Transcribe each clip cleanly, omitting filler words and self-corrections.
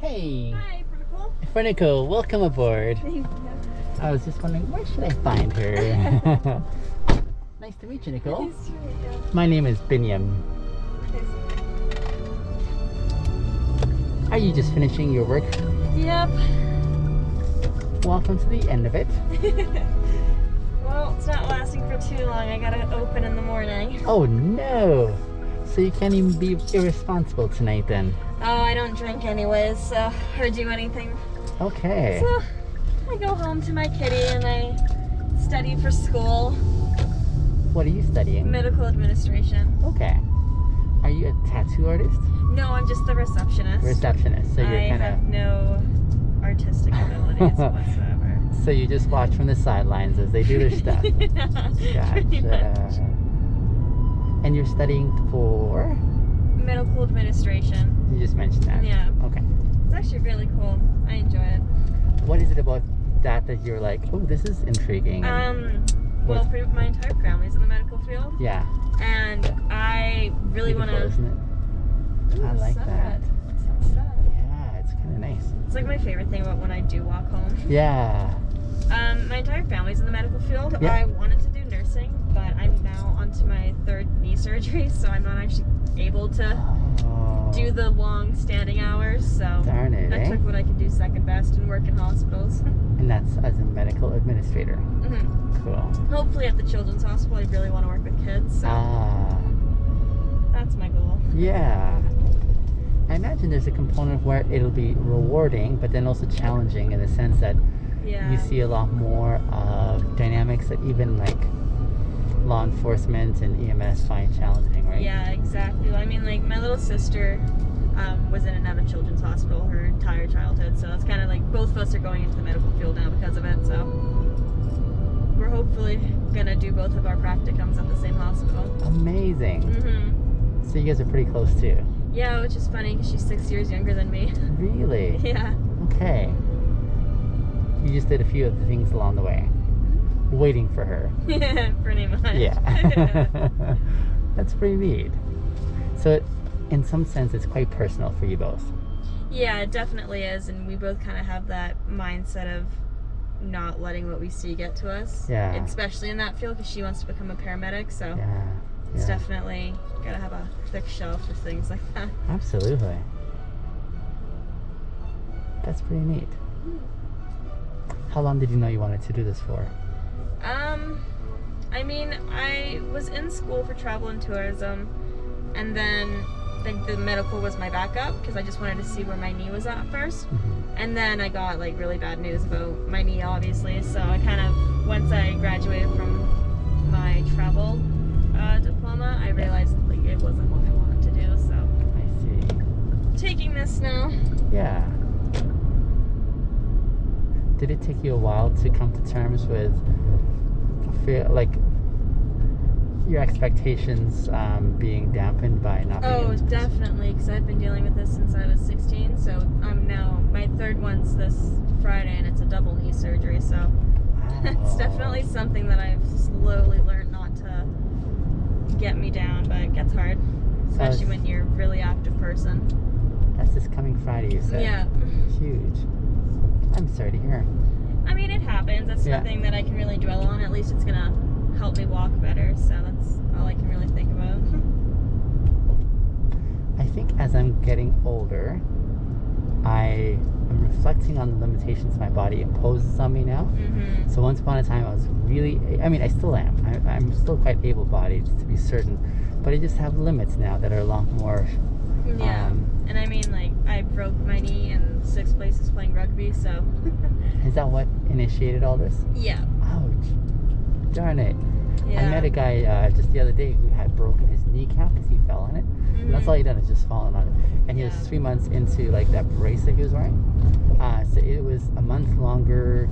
Hey, Hi, Nicole. for Nicole, welcome aboard. Thank you. I was just wondering, where should I find her? Nice to meet you, Nicole. Nice to meet you. My name is Binyam. Are you just finishing your work? Yep. Welcome to the end of it. Well, it's not lasting for too long. I gotta open in the morning. Oh no! So you can't even be irresponsible tonight then? Oh, I don't drink anyways, so, or do anything. Okay. So, I go home to my kitty and I study for school. What are you studying? Medical administration. Okay. Are you a tattoo artist? No, I'm just the receptionist. Receptionist. So you're I kind have no artistic abilities whatsoever. So you just watch from the sidelines as they do their stuff. Pretty Gotcha. much. And you're studying for? Medical administration. You just mentioned that. Yeah. Okay. It's actually really cool. I enjoy it. What is it about that you're like, oh, this is intriguing? Well, my entire family's in the medical field, Yeah. and I really want Beautiful, to. isn't it? I like that. Sounds sad. Yeah, it's kind of nice. It's like my favorite thing about when I do walk home. Yeah. My entire family's in the medical field. Yeah. I wanted to do nursing, but I'm now onto my 3rd knee surgery, so I'm not actually able to do the long standing hours. So Darn it, I took what I could do second best and work in hospitals. And that's as a medical administrator. Mm-hmm. Cool. Hopefully at the children's hospital, I really want to work with kids. So that's my goal. Yeah. I imagine there's a component where it'll be rewarding, but then also challenging in the sense that you see a lot more of dynamics that even like law enforcement and EMS find challenging, right? Yeah, exactly. Well, I mean, like, my little sister was in and out of children's hospital her entire childhood, so it's kind of like both of us are going into the medical field now because of it, so we're hopefully gonna do both of our practicums at the same hospital. Amazing. Mm-hmm. So you guys are pretty close too? Yeah, which is funny because she's 6 years younger than me. Really? Yeah. Okay. You just did a few of the things along the way. Waiting for her. Pretty much. Yeah. That's pretty neat. So in some sense it's quite personal for you both. Yeah, it definitely is, and we both kind of have that mindset of not letting what we see get to us. Yeah. Especially in that field because she wants to become a paramedic, so Yeah. it's definitely gotta have a thick shelf of things like that. Absolutely. That's pretty neat. How long did you know you wanted to do this for? I mean, I was in school for travel and tourism, and then the medical was my backup because I just wanted to see where my knee was at first. Mm-hmm. And then I got like really bad news about my knee, obviously. So I kind of, once I graduated from my travel diploma, I realized like it wasn't what I wanted to do. So I see. taking this now. Yeah. Did it take you a while to come to terms with, like, your expectations being dampened by not being able to... Definitely, because I've been dealing with this since I was 16, so I'm now, my 3rd one's this Friday, and it's a double knee surgery, so it's definitely something that I've slowly learned not to get me down, but it gets hard, especially when you're a really active person. That's this coming Friday, you said? Yeah. Huge. I'm sorry to hear. I mean, it happens. That's nothing that I can really dwell on. At least it's gonna help me walk better, so that's all I can really think about. I think as I'm getting older, I am reflecting on the limitations my body imposes on me now. Mm-hmm. So once upon a time, I was really, I mean, I still am. I'm still quite able-bodied, to be certain, but I just have limits now that are a lot more... Yeah, and I mean, like, I broke my knee in 6 places playing rugby, so... Is that what initiated all this? Yeah. Ouch. Darn it. Yeah. I met a guy just the other day who had broken his kneecap because he fell on it. Mm-hmm. And that's all he done is just fallen on it. And he was 3 months into, like, that brace that he was wearing. So it was a month longer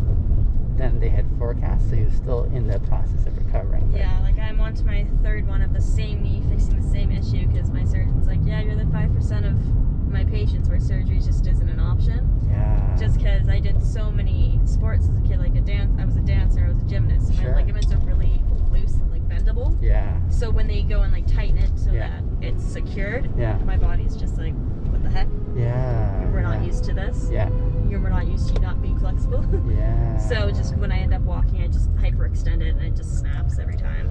than they had forecast, so he was still in the process of recovering. But yeah, like, I'm on to my 3rd one of the same knee, fixing the same issue, because my surgeon's like, yeah, you're the 5% of my patients where surgery just isn't an option. Yeah. Just because I did so many sports as a kid, like I was a dancer, I was a gymnast, and my ligaments are really loose and like bendable. Yeah. So when they go and like tighten it so that it's secured, my body's just like, what the heck? Yeah. We're not used to this. Yeah. We're not used to you not being flexible. Yeah. So just when I end up walking, I just hyperextend it and it just snaps every time.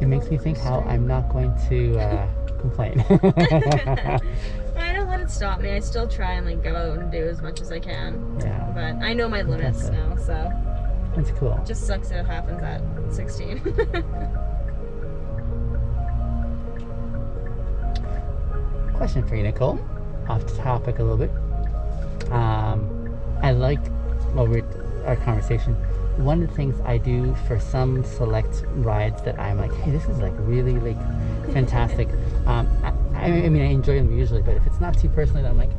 It makes me think how I'm not going to complain. I don't let it stop me. I still try and like go out and do as much as I can. Yeah. But I know my limits now, so. That's cool. It just sucks that it happens at 16. Question for you, Nicole. Off topic a little bit. I like our conversation. One of the things I do for some select rides that I'm like, hey, this is like really like fantastic. I mean, I enjoy them usually, but if it's not too personal, then I'm like,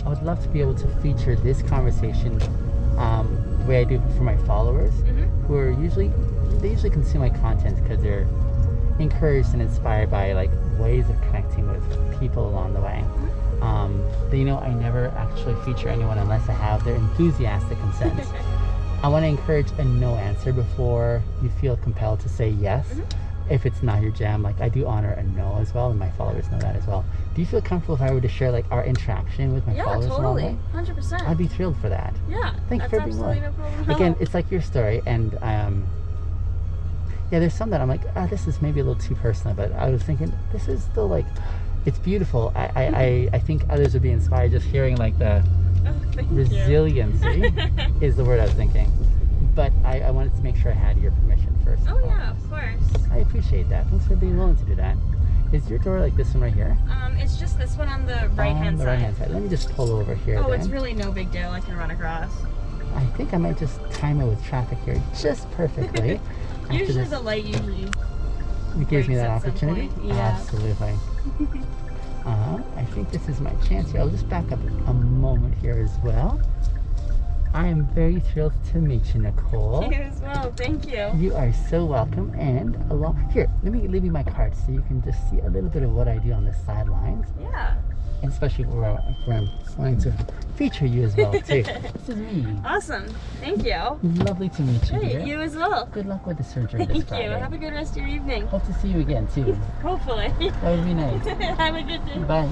I would love to be able to feature this conversation the way I do for my followers, who are usually consume my content because they're encouraged and inspired by like ways of connecting with people along the way. But you know, I never actually feature anyone unless I have their enthusiastic consent. I want to encourage a no answer before you feel compelled to say yes. If it's not your jam, like I do honor a no as well, and my followers know that as well. Do you feel comfortable if I were to share like our interaction with my followers? Yeah, totally, 100%. I'd be thrilled for that. Yeah, thank you for being willing. No problem. Again, it's like your story, and yeah, there's some that I'm like, this is maybe a little too personal, but I was thinking this is still like, it's beautiful. I think others would be inspired just hearing like the resiliency is the word I was thinking. But I wanted to make sure I had your permission first. Oh yeah, of course. I appreciate that. Thanks for being willing to do that. Is your door like this one right here? It's just this one on the right-hand side. Right-hand side. Let me just pull over here. Oh, it's really no big deal. I can run across. I think I might just time it with traffic here just perfectly. Usually the light it gives me that opportunity. Yeah. Absolutely. I think this is my chance here. I'll just back up a moment here as well. I am very thrilled to meet you, Nicole. You as well. Thank you. You are so welcome. And here, let me leave you my card so you can just see a little bit of what I do on the sidelines. Yeah. And especially where I'm wanting to feature you as well, too. This is me. Awesome. Thank you. Lovely to meet you. Hey, you as well. Good luck with the surgery this Friday. Thank you. Have a good rest of your evening. Hope to see you again, too. Hopefully. That would be nice. Have a good day. Bye.